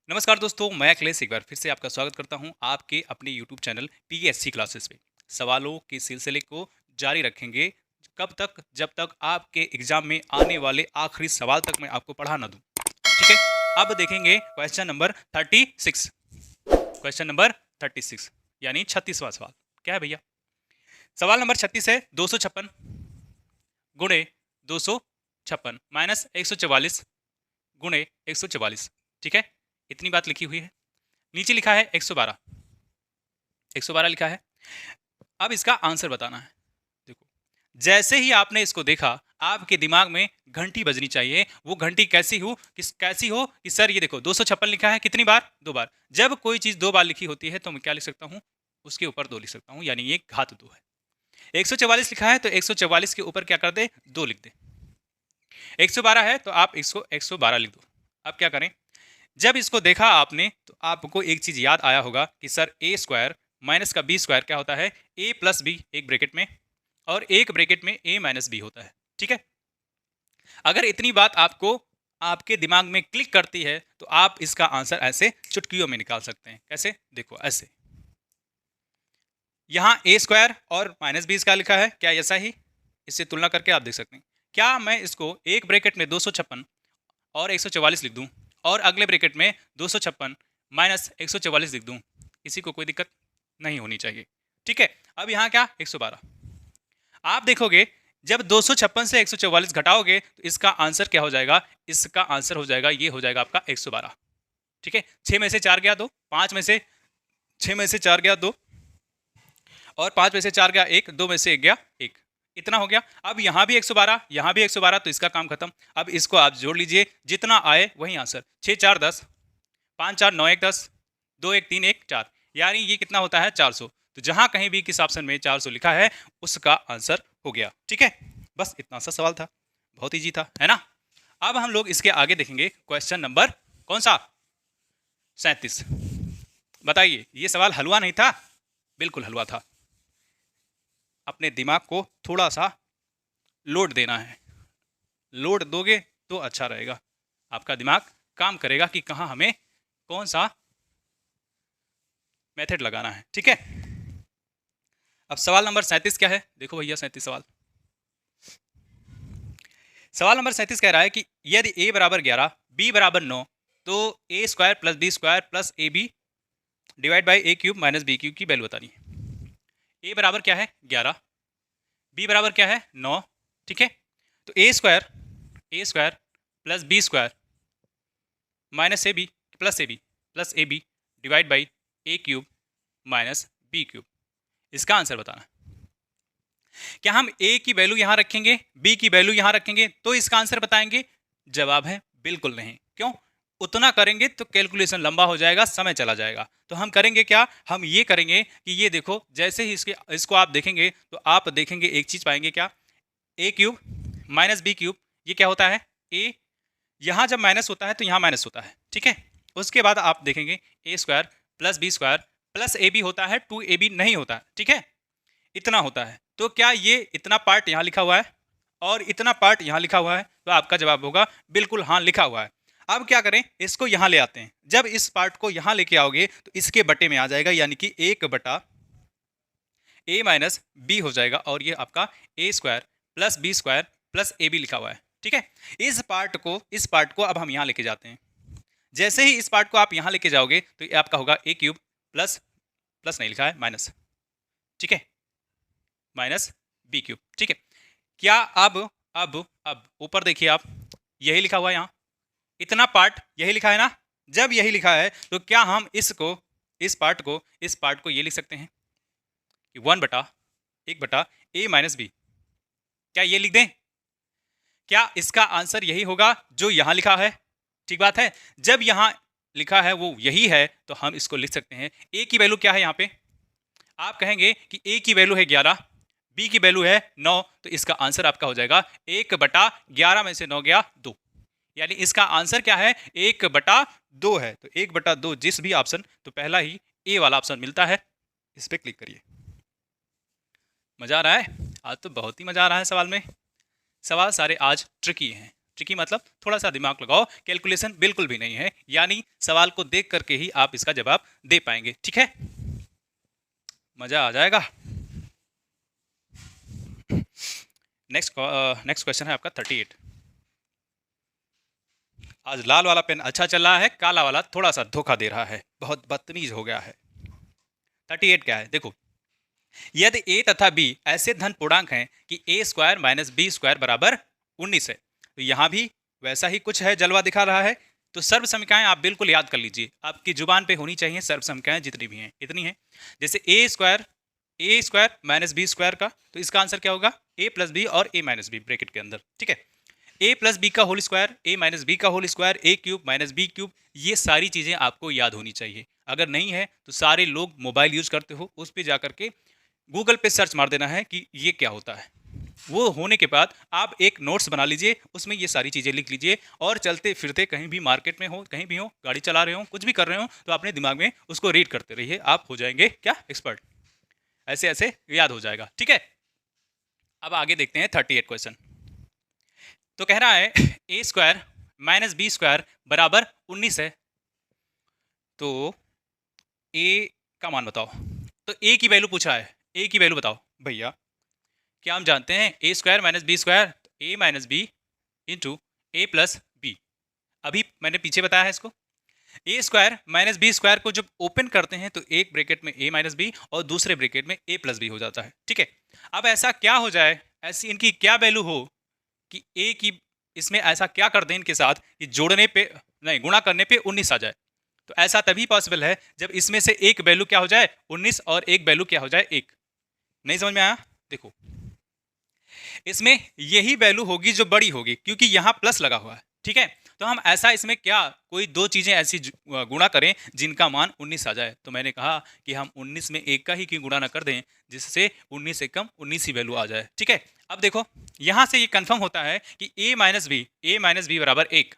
नमस्कार दोस्तों, मैं अखिलेश एक बार फिर से आपका स्वागत करता हूं आपके अपने YouTube चैनल पीएससी क्लासेस पे। सवालों के सिलसिले को जारी रखेंगे। कब तक? जब तक आपके एग्जाम में आने वाले आखिरी सवाल तक मैं आपको पढ़ा ना दूं। ठीक है, अब देखेंगे क्वेश्चन नंबर 36। क्वेश्चन नंबर 36 यानी 36वां सवाल। क्या है भैया? सवाल नंबर 36 है 256 गुणे 256 माइनस 144 गुणे 144। ठीक है, इतनी बात लिखी हुई है। नीचे लिखा है 112, 112 लिखा है। अब इसका आंसर बताना है। देखो, जैसे ही आपने इसको देखा आपके दिमाग में घंटी बजनी चाहिए। वो घंटी कैसी हो कि सर ये देखो 256 लिखा है, कितनी बार? 2 बार। जब कोई चीज 2 बार लिखी होती है तो मैं क्या लिख सकता हूँ? उसके ऊपर 2 लिख सकता हूँ, यानी ये घात 2 है। 144 लिखा है तो 144 के ऊपर क्या कर दे? 2 लिख दे। 112 है तो आप इसको 112 लिख दो। अब क्या करें? जब इसको देखा आपने तो आपको एक चीज याद आया होगा कि सर ए स्क्वायर माइनस का बी स्क्वायर क्या होता है? ए प्लस बी एक ब्रैकेट में, और एक ब्रैकेट में ए माइनस बी होता है। ठीक है, अगर इतनी बात आपको आपके दिमाग में क्लिक करती है तो आप इसका आंसर ऐसे चुटकियों में निकाल सकते हैं। कैसे? देखो ऐसे, यहां ए स्क्वायर और माइनस बी स्क्वायर लिखा है, क्या ऐसा ही? इससे तुलना करके आप देख सकते हैं। क्या मैं इसको एक ब्रैकेट में 256 और 144 लिख दूं और अगले ब्रैकेट में 256 माइनस 144 लिख दूं? किसी को कोई दिक्कत नहीं होनी चाहिए। ठीक है, अब यहाँ क्या? 112। आप देखोगे जब 256 से 144 घटाओगे तो इसका आंसर क्या हो जाएगा? इसका आंसर हो जाएगा, ये हो जाएगा आपका 112। ठीक है, 6 में से 4 गया 2, 5 में से 6 में से 4 गया 2, और 5 में से 4 गया 1, 2 में से 1 गया 1। इतना हो गया। अब यहाँ भी 112, यहाँ भी 112, तो इसका काम खत्म। अब इसको आप जोड़ लीजिए, जितना आए वही आंसर। 6 4 10, 5 4 9 1 10, 2 1 3 1 4, यानी ये कितना होता है? 400। तो जहां कहीं भी किस ऑप्शन में 400 लिखा है उसका आंसर हो गया। ठीक है, बस इतना सा सवाल था, बहुत ईजी था, है ना? अब हम लोग इसके आगे देखेंगे क्वेश्चन नंबर कौन सा? 37। बताइए, ये सवाल हलवा नहीं था? बिल्कुल हलवा था। अपने दिमाग को थोड़ा सा लोड देना है। लोड दोगे तो अच्छा रहेगा, आपका दिमाग काम करेगा कि कहाँ हमें कौन सा मेथड लगाना है। ठीक है, अब सवाल नंबर 37 क्या है? देखो भैया, 37 सवाल। सवाल नंबर 37 कह रहा है कि यदि a बराबर 11 b बराबर 9 तो a square plus B square plus A B divide by A cube minus B cube की वैल्यू बतानी है। a बराबर क्या है? 11, b बराबर क्या है? 9। ठीक है, तो A square plus B square minus A B plus A B divide by A cube minus B cube, इसका आंसर बताना है। क्या हम a की वैल्यू यहां रखेंगे, b की वैल्यू यहां रखेंगे तो इसका आंसर बताएंगे? जवाब है बिल्कुल नहीं। क्यों? उतना करेंगे तो कैलकुलेशन लंबा हो जाएगा, समय चला जाएगा। तो हम करेंगे क्या? हम ये करेंगे कि ये देखो, जैसे ही इसको आप देखेंगे तो आप देखेंगे एक चीज पाएंगे, क्या? ए क्यूब माइनस बी क्यूब, ये क्या होता है? ए, यहां जब माइनस होता है तो यहां माइनस होता है। ठीक है, उसके बाद आप देखेंगे A square plus B square plus A B होता है, 2ab नहीं होता है। ठीक है, इतना होता है। तो क्या ये इतना पार्ट यहाँ लिखा हुआ है और इतना पार्ट यहाँ लिखा हुआ है? तो आपका जवाब होगा बिल्कुल हाँ, लिखा हुआ है। अब क्या करें? इसको यहाँ ले आते हैं। जब इस पार्ट को यहाँ लेके आओगे तो इसके बटे में आ जाएगा, यानी कि 1/a माइनस बी हो जाएगा, और ये आपका A square plus B square plus A B लिखा हुआ है। ठीक है, इस पार्ट को अब हम यहाँ लेके जाते हैं। जैसे ही इस पार्ट को आप यहाँ लेके जाओगे तो ये आपका होगा ए क्यूब प्लस, प्लस नहीं लिखा है, माइनस। ठीक है, माइनस बी क्यूब। ठीक है, क्या अब ऊपर देखिए आप, यही लिखा हुआ है यहाँ, इतना पार्ट यही लिखा है ना? जब यही लिखा है तो क्या हम इस पार्ट को ये लिख सकते हैं कि 1/1 ए माइनस बी, क्या ये लिख दें? क्या इसका आंसर यही होगा जो यहां लिखा है? ठीक बात है, जब यहां लिखा है वो यही है तो हम इसको लिख सकते हैं। ए की वैल्यू क्या है यहाँ पे? आप कहेंगे कि ए की वैल्यू है 11, बी की वैल्यू है 9, तो इसका आंसर आपका हो जाएगा 1/11 में से 9 गया 2, यानी इसका आंसर क्या है? 1/2 है। तो 1/2 जिस भी ऑप्शन, तो पहला ही ए वाला ऑप्शन मिलता है, इस पर क्लिक करिए। मजा आ रहा है? आज तो बहुत ही मजा आ रहा है सवाल में। सवाल सारे आज ट्रिकी हैं। ट्रिकी मतलब थोड़ा सा दिमाग लगाओ, कैलकुलेशन बिल्कुल भी नहीं है, यानी सवाल को देख करके ही आप इसका जवाब दे पाएंगे। ठीक है, मजा आ जाएगा। नेक्स्ट क्वेश्चन है आपका 38। आज लाल वाला पेन अच्छा चल रहा है, काला वाला थोड़ा सा धोखा दे रहा है, बहुत बदतमीज हो गया है। 38 क्या है देखो, यदि a तथा b ऐसे धन पूर्णांक हैं कि a square minus B square बराबर 19 है, तो यहाँ भी वैसा ही कुछ है, जलवा दिखा रहा है। तो सर्व समीकरण आप बिल्कुल याद कर लीजिए, आपकी जुबान पे होनी चाहिए सर्व समीकरण जितनी भी हैं इतनी हैं। जैसे A square minus B square का, तो इसका आंसर क्या होगा, a प्लस बी और a माइनस बी ब्रैकेट के अंदर। ठीक है, a प्लस बी का whole square, a minus B का whole square, a cube minus B cube, ये सारी चीज़ें आपको याद होनी चाहिए। अगर नहीं है तो सारे लोग मोबाइल यूज करते हो, उस पर जा करके गूगल पे सर्च मार देना है कि ये क्या होता है। वो होने के बाद आप एक नोट्स बना लीजिए, उसमें ये सारी चीज़ें लिख लीजिए, और चलते फिरते कहीं भी मार्केट में हो, कहीं भी हो, गाड़ी चला रहे हो, कुछ भी कर रहे हो, तो अपने दिमाग में उसको रीड करते रहिए, आप हो जाएंगे क्या, एक्सपर्ट। ऐसे ऐसे याद हो जाएगा। ठीक है, अब आगे देखते हैं 38 क्वेश्चन। तो कह रहा है a square minus B square बराबर 19 है, तो a का मान बताओ। तो a की वैल्यू पूछा है, a की वैल्यू बताओ भैया। क्या हम जानते हैं a square minus B square, a minus b into a plus b. अभी मैंने पीछे बताया है इसको। a square minus B square को जब ओपन करते हैं तो एक ब्रैकेट में a माइनस बी और दूसरे ब्रैकेट में a प्लस बी हो जाता है। ठीक है, अब ऐसा क्या हो जाए, ऐसी इनकी क्या वैल्यू हो कि a की इसमें ऐसा क्या कर दें इनके साथ कि जोड़ने पे नहीं, गुणा करने पे 19 आ जाए। तो ऐसा तभी पॉसिबल है जब इसमें से एक वैल्यू क्या हो जाए 19 और एक वैल्यू क्या हो जाए 1। नहीं समझ में आया, देखो इसमें यही वैल्यू होगी जो बड़ी होगी, क्योंकि यहाँ प्लस लगा हुआ है। ठीक है, तो हम ऐसा इसमें क्या कोई दो चीजें ऐसी गुणा करें जिनका मान 19 आ जाए। तो मैंने कहा कि हम 19 में एक का ही क्यों गुणा ना कर दें, जिससे 19 से कम 19 ही वैल्यू आ जाए। ठीक है, अब देखो यहाँ से ये कंफर्म होता है कि a माइनस बी बराबर 1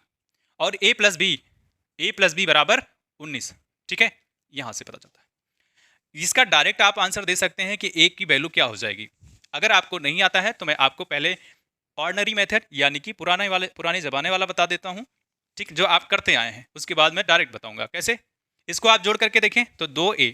और a प्लस बी बराबर 19। ठीक है, यहाँ से पता चलता है। इसका डायरेक्ट आप आंसर दे सकते हैं कि a की वैल्यू क्या हो जाएगी। अगर आपको नहीं आता है तो मैं आपको पहले ऑर्डिनरी मेथड यानी कि पुराने ज़माने वाला बता देता हूँ। ठीक, जो आप करते आए हैं, उसके बाद मैं डायरेक्ट बताऊंगा कैसे। इसको आप जोड़ करके देखें तो 2a,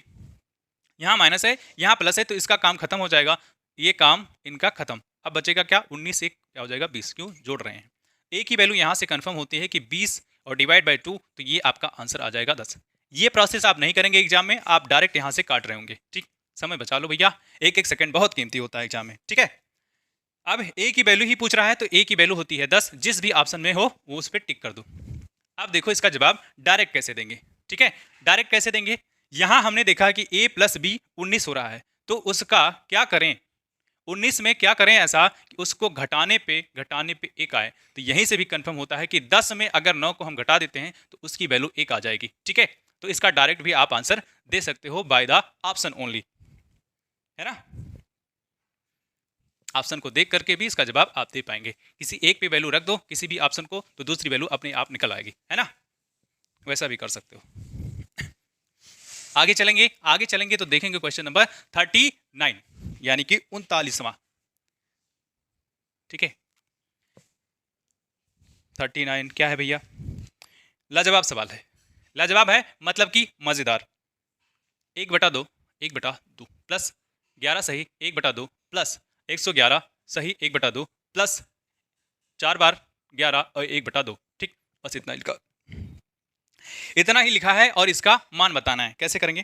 यहाँ माइनस है यहाँ प्लस है, तो इसका काम खत्म हो जाएगा, ये काम इनका खत्म। अब बचेगा क्या, 19 एक क्या हो जाएगा 20, क्यों जोड़ रहे हैं। a की वैल्यू यहाँ से कंफर्म होती है कि 20 और डिवाइड बाई 2, तो ये आपका आंसर आ जाएगा 10। ये प्रोसेस आप नहीं करेंगे एग्जाम में, आप डायरेक्ट यहाँ से काट रहे होंगे। ठीक, समय बचा लो भैया, एक एक सेकंड बहुत कीमती होता है एग्जाम में। ठीक है, अब a की वैल्यू ही पूछ रहा है, तो a की वैल्यू होती है 10, जिस भी ऑप्शन में हो वो उस पर टिक कर दो। अब देखो इसका जवाब डायरेक्ट कैसे देंगे। ठीक है, डायरेक्ट कैसे देंगे, यहाँ हमने देखा कि a प्लस बी 19 हो रहा है, तो उसका क्या करें, 19 में क्या करें ऐसा कि उसको घटाने पे एक आए। तो यहीं से भी कंफर्म होता है कि 10 में अगर 9 को हम घटा देते हैं तो उसकी वैल्यू 1 आ जाएगी। ठीक है, तो इसका डायरेक्ट भी आप आंसर दे सकते हो बाय द ऑप्शन ओनली, है ना। ऑप्शन को देख करके भी इसका जवाब आप दे पाएंगे। किसी एक पे वैल्यू रख दो किसी भी ऑप्शन को, तो दूसरी वैल्यू अपने आप निकल आएगी, है ना। वैसा भी कर सकते हो। आगे चलेंगे तो देखेंगे क्वेश्चन नंबर 39 यानी कि 39वां। ठीक है, 39 क्या है भैया, लाजवाब सवाल है। लाजवाब है मतलब कि मजेदार। 1/2 प्लस 11 सही 1/2 प्लस 111 सही 1/2 प्लस 4 बार 11 और 1/2। ठीक, बस इतना ही लिखा है और इसका मान बताना है। कैसे करेंगे,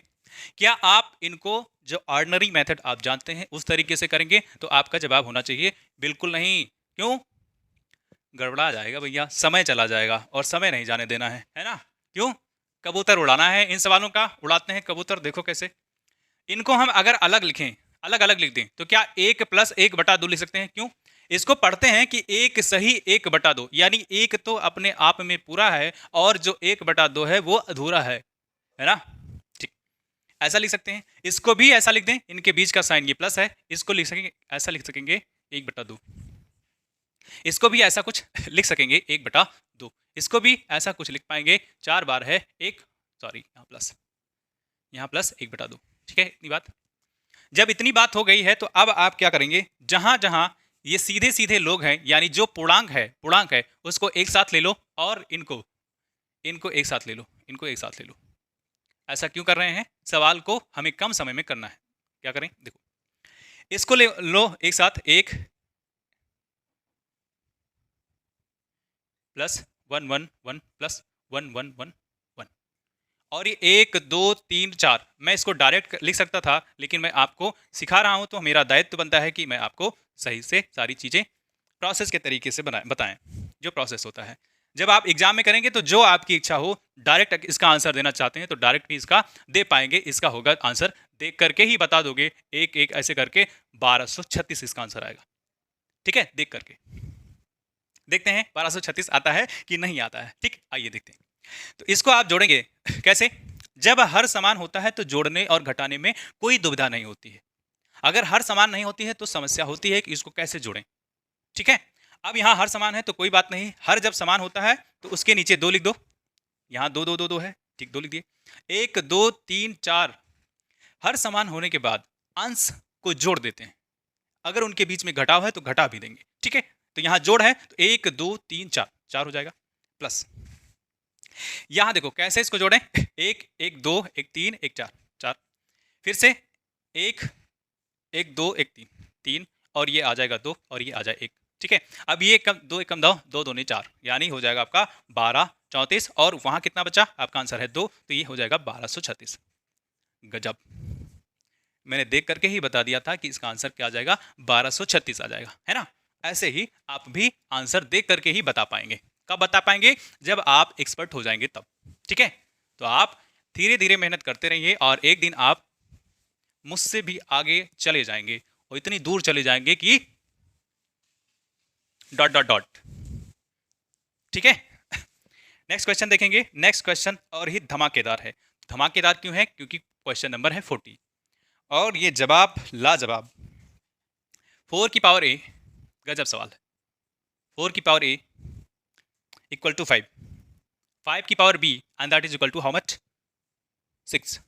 क्या आप इनको जो ऑर्डिनरी मेथड आप जानते हैं उस तरीके से करेंगे तो आपका जवाब होना चाहिए। बिल्कुल नहीं, क्यों, गड़बड़ा जाएगा भैया, समय चला जाएगा और समय नहीं जाने देना है ना। क्यों, कबूतर उड़ाना है, इन सवालों का उड़ाते हैं कबूतर। देखो कैसे इनको हम अगर अलग लिखें, अलग अलग लिख दें तो क्या 1 प्लस 1/2 लिख सकते हैं। क्यों, इसको पढ़ते हैं कि 1 सही 1/2, यानी 1 तो अपने आप में पूरा है और जो 1/2 है वो अधूरा है ना। ठीक, ऐसा लिख सकते हैं। इसको भी ऐसा लिख दें, इनके बीच का साइन ये प्लस है, इसको लिख सकेंगे ऐसा लिख सकेंगे 1/2। इसको भी ऐसा कुछ लिख सकेंगे 1/2। इसको भी ऐसा कुछ लिख पाएंगे, 4 बार है 1, सॉरी यहाँ प्लस 1/2। ठीक है, इतनी बात। जब इतनी बात हो गई है तो अब आप क्या करेंगे, जहां जहां ये सीधे सीधे लोग हैं, यानी जो पूर्णांक है उसको एक साथ ले लो और इनको इनको एक साथ ले लो, इनको एक साथ ले लो। ऐसा क्यों कर रहे हैं? सवाल को हमें कम समय में करना है। क्या करें? देखो, इसको ले लो एक साथ, एक plus one one one plus one one one one, और ये एक दो तीन चार। मैं इसको डायरेक्ट लिख सकता था, लेकिन मैं आपको सिखा रहा हूं तो मेरा दायित्व बनता है कि मैं आपको सही से सारी चीजें प्रोसेस के तरीके से बताएं। जो प्रोसेस होता है, जब आप एग्जाम में करेंगे तो जो आपकी इच्छा हो, डायरेक्ट इसका आंसर देना चाहते हैं तो डायरेक्ट भी इसका दे पाएंगे। इसका होगा आंसर, देख करके ही बता दोगे, एक एक ऐसे करके 1236 इसका आंसर आएगा। ठीक है, देख करके देखते हैं 1236 आता है कि नहीं आता है। ठीक, आइए देखते हैं। तो इसको आप जोड़ेंगे कैसे? जब हर समान होता है तो जोड़ने और घटाने में कोई दुविधा नहीं होती है। अगर हर समान नहीं होती है तो समस्या होती है कि इसको कैसे जोड़ें। ठीक है, अब यहाँ हर समान है तो कोई बात नहीं, हर जब समान होता है तो उसके नीचे दो लिख दो। यहाँ दो दो दो दो है, ठीक, दो लिख दिए। एक दो तीन चार, हर समान होने के बाद अंश को जोड़ देते हैं। अगर उनके बीच में घटाव है तो घटा भी देंगे। ठीक है, तो यहाँ जोड़ है तो एक दो तीन चार, चार हो जाएगा, प्लस यहाँ देखो कैसे इसको जोड़ें। एक एक दो एक तीन एक चार, चार, फिर से एक एक दो एक तीन, तीन, और ये आ जाएगा दो और ये आ जाए एक। ठीक है, अब ये कम दो, एक कम दो, दो दो नहीं चार, यानी हो जाएगा आपका 1234, और वहां कितना बचा? आपका आंसर है दो, तो ये हो जाएगा 1236। गजब, मैंने देख करके ही बता दिया था कि इसका आंसर क्या आ जाएगा, 1236 आ जाएगा, है ना। ऐसे ही आप भी आंसर देख करके ही बता पाएंगे। कब बता पाएंगे? जब आप एक्सपर्ट हो जाएंगे तब। ठीक है, तो आप धीरे धीरे मेहनत करते रहिए और एक दिन आप मुझसे भी आगे चले जाएंगे, और इतनी दूर चले जाएंगे कि डॉट डॉट डॉट। ठीक है, नेक्स्ट क्वेश्चन देखेंगे। नेक्स्ट क्वेश्चन और ही धमाकेदार है। धमाकेदार क्यों है? क्योंकि क्वेश्चन नंबर है 40 और ये जवाब लाजवाब। 4 की पावर ए, गजब सवाल है। 4 की पावर ए इक्वल टू 5, 5 की power b and that is equal to how much? 6,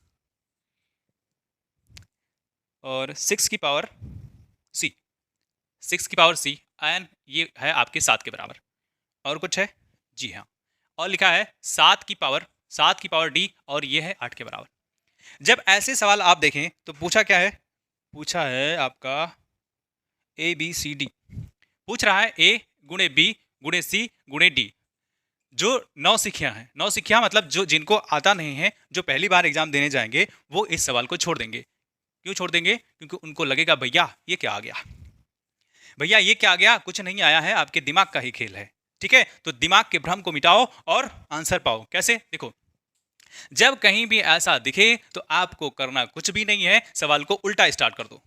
और 6 की पावर सी, 6 की पावर सी, एंड ये है आपके 7 के बराबर। और कुछ है? जी हाँ, और लिखा है 7 की पावर डी, और ये है 8 के बराबर। जब ऐसे सवाल आप देखें तो पूछा क्या है? पूछा है आपका ए बी सी डी, पूछ रहा है ए गुणे बी गुणे सी गुणे डी। जो नौसिखिया हैं, नौसिखिया मतलब जो जिनको आता नहीं है, जो पहली बार एग्जाम देने जाएंगे, वो इस सवाल को छोड़ देंगे। क्यों छोड़ देंगे? क्योंकि उनको लगेगा भैया ये क्या आ गया, भैया ये क्या आ गया, कुछ नहीं आया है, आपके दिमाग का ही खेल है। ठीक है, तो दिमाग के भ्रम को मिटाओ और आंसर पाओ। कैसे? देखो, जब कहीं भी ऐसा दिखे तो आपको करना कुछ भी नहीं है, सवाल को उल्टा स्टार्ट कर दो।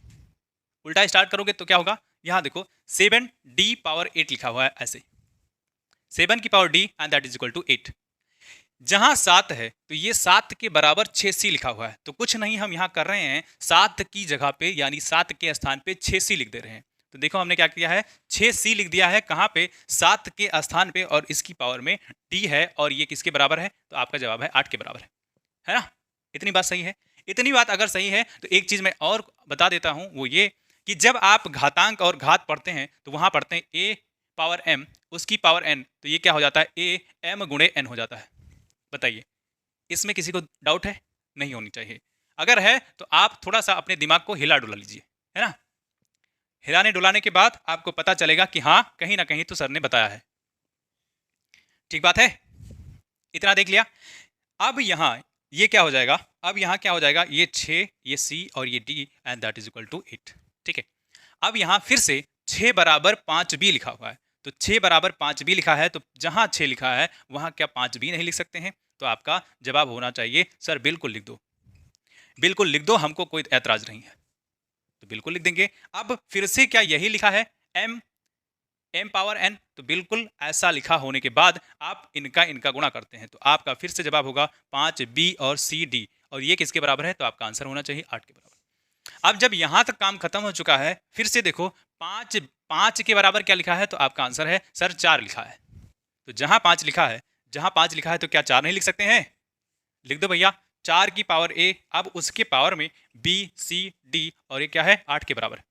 उल्टा स्टार्ट करोगे तो क्या होगा? यहां देखो 7 डी पावर 8 लिखा हुआ है, ऐसे 7 की power d and that is equal to 8। जहां 7 है तो ये 7 के बराबर 6c लिखा हुआ है, तो कुछ नहीं हम यहां कर रहे हैं, 7 की जगह पे यानी 7 के स्थान पे 6c लिख दे रहे हैं। तो देखो हमने क्या किया है, 6c लिख दिया है कहां पे? 7 के स्थान पे, और इसकी पावर में d है, और ये किसके बराबर है? तो आपका जवाब है 8 के बराबर है ना। इतनी बात सही है। इतनी बात अगर सही है तो एक चीज मैं और बता देता हूं, वो ये कि जब आप घातांक और घात पढ़ते हैं तो वहां पढ़ते हैं a पावर m, उसकी पावर n, तो ये क्या हो जाता है? a m गुणे n हो जाता है। बताइए, इसमें किसी को डाउट है? नहीं होनी चाहिए। अगर है तो आप थोड़ा सा अपने दिमाग को हिला डुला लीजिए, है ना। हिलाने डुलाने के बाद आपको पता चलेगा कि हाँ, कहीं ना कहीं तो सर ने बताया है। ठीक बात है, इतना देख लिया। अब यहाँ ये क्या हो जाएगा? अब यहाँ क्या हो जाएगा? ये 6, ये c और ये d and that is equal to 8। ठीक है, अब यहाँ फिर से 6 बराबर 5b लिखा हुआ है, तो 6 बराबर 5b लिखा है, तो जहाँ 6 लिखा है वहाँ क्या 5b नहीं लिख सकते हैं? तो आपका जवाब होना चाहिए सर बिल्कुल लिख दो, बिल्कुल लिख दो, हमको कोई ऐतराज नहीं है, तो बिल्कुल लिख देंगे। अब फिर से क्या यही लिखा है m पावर n, तो बिल्कुल ऐसा लिखा होने के बाद आप इनका गुणा करते हैं, तो आपका फिर से जवाब होगा 5b और cd, और ये किसके बराबर है? तो आपका आंसर होना चाहिए 8 के बराबर। अब जब यहां तक काम खत्म हो चुका है, फिर से देखो 5 के बराबर क्या लिखा है? तो आपका आंसर है सर 4 लिखा है। तो जहां 5 लिखा है तो क्या 4 नहीं लिख सकते हैं? लिख दो भैया, 4 की पावर a, अब उसके पावर में b c d, और ये क्या है? 8 के बराबर।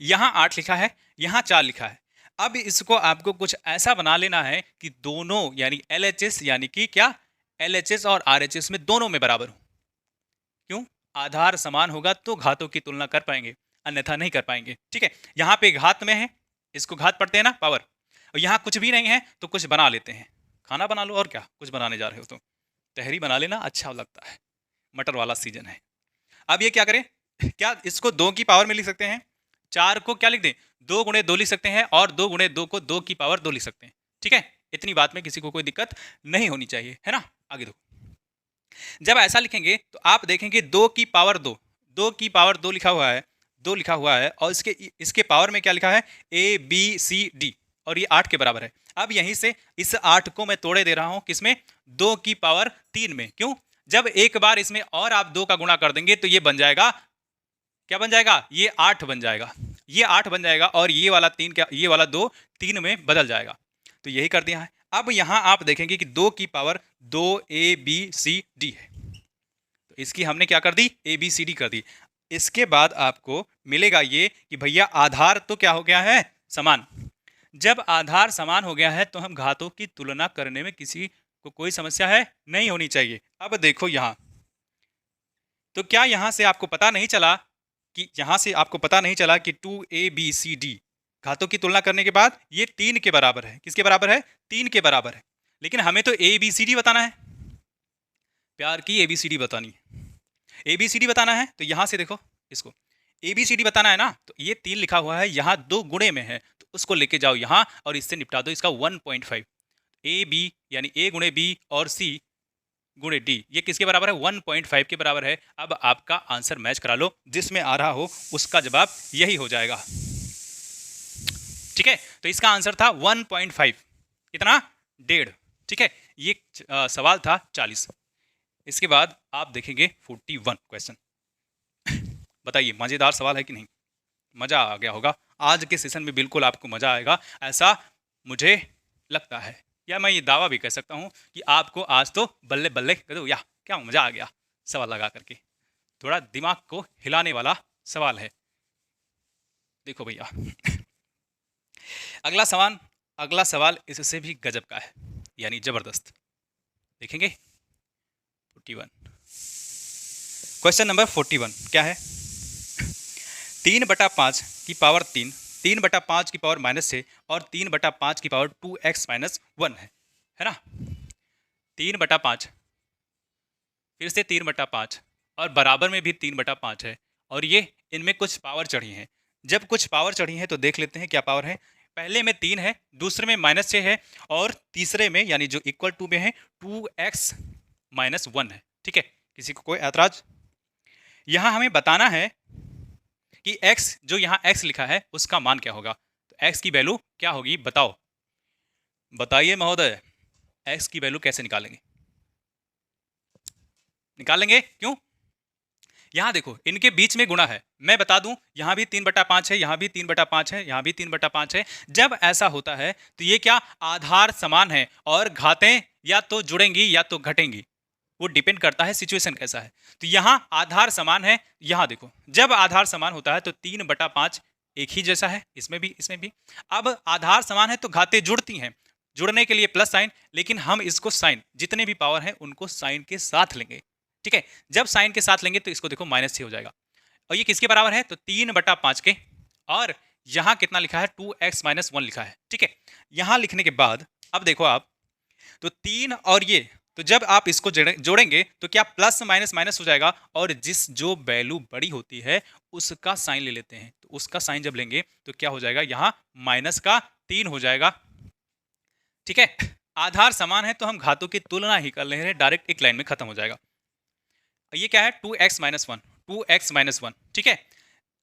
यहाँ 8 लिखा है, यहाँ 4 लिखा है। अब इसको आपको कुछ ऐसा बना लेना है कि दोनों यानी LHS यानी कि क्या, LHS और RHS में दोनों में बराबर हो। क्यों? आधार समान होगा तो घातों की तुलना कर पाएंगे, अन्यथा नहीं कर पाएंगे। ठीक है, यहाँ पे घात में है, इसको घात पढ़ते हैं ना, पावर। और यहाँ कुछ भी नहीं है तो कुछ बना लेते हैं, खाना बना लो और क्या, कुछ बनाने जा रहे हो तो तहरी बना लेना, अच्छा लगता है, मटर वाला सीजन है। अब ये क्या करें, क्या इसको 2 की पावर में लिख सकते हैं, 4 को क्या लिख दें, 2 गुणे 2 लिख सकते हैं, और 2 गुणे 2 को 2 की पावर 2 लिख सकते हैं। ठीक है, इतनी बात में किसी को कोई दिक्कत नहीं होनी चाहिए, है ना। आगे देखो, जब ऐसा लिखेंगे तो आप देखेंगे 2 की पावर 2, 2 की पावर 2 लिखा हुआ है, 2 लिखा हुआ है, और इसके पावर में क्या लिखा है, ABCD, और ये 8 के बराबर है। अब यहीं से इस 8 को मैं तोड़े दे रहा हूं, किसमें, 2 की पावर 3 में। क्यों? जब एक बार इसमें और आप 2 का गुणा कर देंगे तो ये बन जाएगा, क्या बन जाएगा, ये 8 बन जाएगा, ये 8 बन जाएगा, और ये वाला 3 क्या, ये वाला 2 3 में बदल जाएगा। तो यही कर दिया है। अब यहां आप देखेंगे कि 2 की पावर 2 ABCD है, तो इसकी हमने क्या कर दी, ABCD कर दी। इसके बाद आपको मिलेगा ये कि भैया आधार तो क्या हो गया है, समान। जब आधार समान हो गया है तो हम घातों की तुलना करने में किसी को कोई समस्या है नहीं होनी चाहिए। अब देखो यहां, तो क्या यहां से आपको पता नहीं चला कि, यहां से आपको पता नहीं चला कि 2ABCD घातों की तुलना करने के बाद ये 3 के बराबर है। किसके बराबर है, 3 के बराबर है। लेकिन हमें तो ABCD बताना है, प्यार की ABCD बतानी है, ABCD बताना है। तो यहां से देखो, इसको ABCD बताना है ना, तो ये 3 लिखा हुआ है, यहाँ 2 गुणे में है, तो उसको लेके जाओ यहाँ और इससे निपटा दो इसका 1.5। AB यानी A गुणे B और C गुणे D, ये किसके बराबर है, 1.5 के बराबर है। अब आपका आंसर मैच करा लो, जिसमें आ रहा हो उसका जवाब यही हो जाएगा। ठीक है, तो इसका आंसर था 1.5, कितना, 1.5। ठीक है, ये सवाल था 40। इसके बाद आप देखेंगे 41 क्वेश्चन। बताइए मजेदार सवाल है कि नहीं, मजा आ गया होगा आज के सेशन में, बिल्कुल आपको मजा आएगा ऐसा मुझे लगता है, या मैं ये दावा भी कह सकता हूँ कि आपको आज तो बल्ले बल्ले कर दो, या क्या मजा आ गया सवाल लगा करके। थोड़ा दिमाग को हिलाने वाला सवाल है। देखो भैया अगला सवाल इससे भी गजब का है, यानी जबरदस्त। देखेंगे 41, क्वेश्चन नंबर 41 क्या है, 3/5 की पावर 3, 3/5 की पावर -6 और 3/5 की पावर 2x-1 है ना। 3/5, फिर से 3/5, और बराबर में भी 3/5 है, और ये इनमें कुछ पावर चढ़ी है। जब कुछ पावर चढ़ी है तो देख लेते हैं क्या पावर है। पहले में 3 है, दूसरे में -6 है, और तीसरे में यानी जो इक्वल टू में है 2x-1 है। ठीक है, किसी को कोई ऐतराज? यहाँ हमें बताना है कि x, जो यहाँ x लिखा है उसका मान क्या होगा, तो x की वैल्यू क्या होगी, बताओ, बताइए महोदय, x की वैल्यू कैसे निकालेंगे, निकालेंगे क्यों? यहाँ देखो इनके बीच में गुणा है, मैं बता दूं, यहाँ भी 3/5 है, यहाँ भी 3/5 है, यहाँ भी 3/5 है। जब ऐसा होता है तो ये क्या, आधार समान है, और घातें या तो जुड़ेंगी या तो घटेंगी, वो डिपेंड करता है सिचुएशन कैसा है। तो यहाँ आधार समान है, यहाँ देखो जब आधार समान होता है तो 3/5 एक ही जैसा है, इसमें भी इसमें भी। अब आधार समान है तो घातें जुड़ती हैं, जुड़ने के लिए प्लस साइन, लेकिन हम इसको साइन, जितने भी पावर हैं उनको साइन के साथ लेंगे। ठीक है, जब साइन के साथ लेंगे तो इसको देखो -6 हो जाएगा, और ये किसके बराबर है, तो 3/5 के, और यहाँ कितना लिखा है, 2x-1 लिखा है। ठीक है, यहाँ लिखने के बाद अब देखो आप, तो 3 और ये, तो जब आप इसको जोड़ेंगे तो क्या प्लस माइनस माइनस हो जाएगा, और जो वैल्यू बड़ी होती है उसका साइन ले लेते हैं, तो उसका साइन जब लेंगे तो क्या हो जाएगा, यहाँ -3 हो जाएगा। ठीक है, आधार समान है तो हम घातों की तुलना ही कर ले रहे हैं, डायरेक्ट एक लाइन में खत्म हो जाएगा। ये क्या है, 2x-1, 2x-1। ठीक है,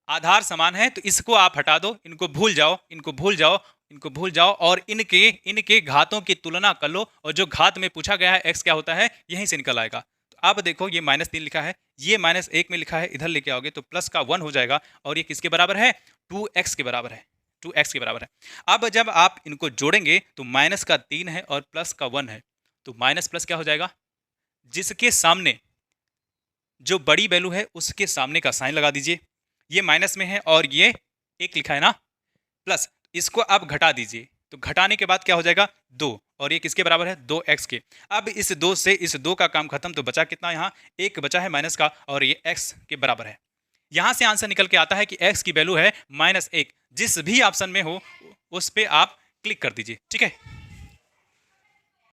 आधार समान है तो इसको आप हटा दो, इनको भूल जाओ, इनको भूल जाओ, इनको भूल जाओ, और इनके घातों की तुलना कर लो, और जो घात में पूछा गया है x क्या होता है यहीं से निकल आएगा। तो अब देखो ये -3 लिखा है, ये -1 में लिखा है, इधर लेके आओगे तो प्लस का 1 हो जाएगा, और ये किसके बराबर है, 2x के बराबर है, 2x के बराबर है। अब जब आप इनको जोड़ेंगे तो -3 है और प्लस का 1 है, तो माइनस प्लस क्या हो जाएगा, जिसके सामने जो बड़ी वैल्यू है उसके सामने का साइन लगा दीजिए, ये माइनस में है और ये 1 लिखा है ना, प्लस इसको आप घटा दीजिए, तो घटाने के बाद क्या हो जाएगा 2, और ये किसके बराबर है 2x के। अब इस 2 से इस 2 का काम खत्म, तो बचा कितना यहाँ 1 बचा है माइनस का, और ये x के बराबर है। यहाँ से आंसर निकल के आता है कि x की वैल्यू है -1। जिस भी ऑप्शन में हो उस पे आप क्लिक कर दीजिए, ठीक है।